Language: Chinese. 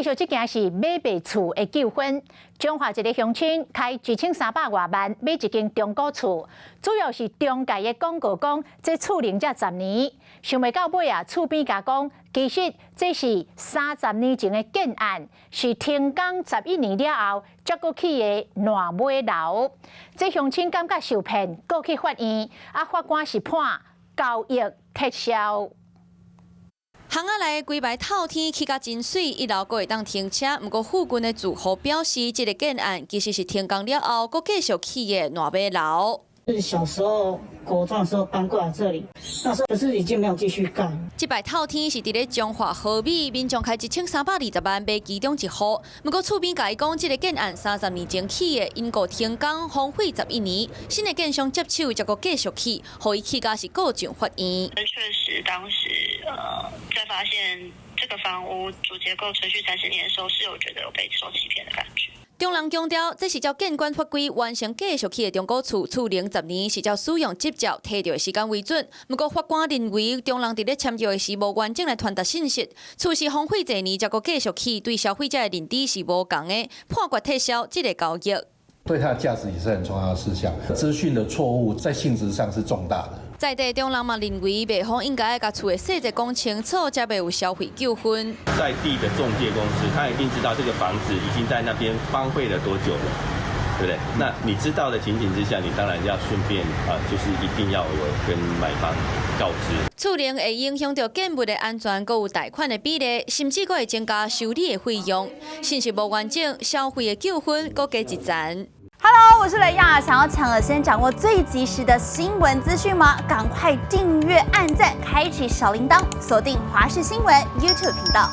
继续，这件是买卖厝的纠纷。彰化一个乡亲开2300多万买一间中古厝，主要是中介的广告讲这厝龄才10年，想袂到尾啊，厝边甲讲，其实这是30年前的建案，是停工11年了后才搁起的烂尾楼。这乡亲感觉受骗，搁去法院，法官是判交易撤销。 巷仔内规排透天，起甲真水，一楼阁会当停车。不过附近的住户表示，这个建案其实是停工了后，阁继续起的烂尾楼。是小时候国中的时候搬过来这里，那时候可是已经没有继续盖。这排透天是伫咧彰化和美，民众开1320万买其中一户。不过厝边甲伊讲，这个建案30年前起的，因故停工荒废11年，新的建商接手才阁继续起，互伊起价是告上法院。确实，当时在发现这个房屋主结构持续30年的时候，是有觉得有被受欺骗的感觉。 中人强调，这是照建管法规完成继续起的中古厝，厝龄10年是照使用执照摕到的时间为准。不过法官认为，中人伫咧签约的时无完整来传达信息，厝是荒废侪年才阁继续起，对消费者的认知是无共的，判决撤销这个交易。对它的价值也是很重要的事项。资讯的错误在性质上是重大的。 在地中人嘛认为，卖方应该要甲厝的细节讲清楚，才袂有消费纠纷。在地的中介公司，他一定知道这个房子已经在那边荒废了多久了，对不对？那你知道的情形之下，你当然要顺便就是一定要有跟买方告知。厝龄会影响到建物的安全，佮有贷款的比例，甚至佮会增加修理的费用。信息无完整，消费的纠纷佮加一层。 Hello， 我是雷亚。想要抢先掌握最及时的新闻资讯吗？赶快订阅、按赞、开启小铃铛，锁定华视新闻 YouTube 频道。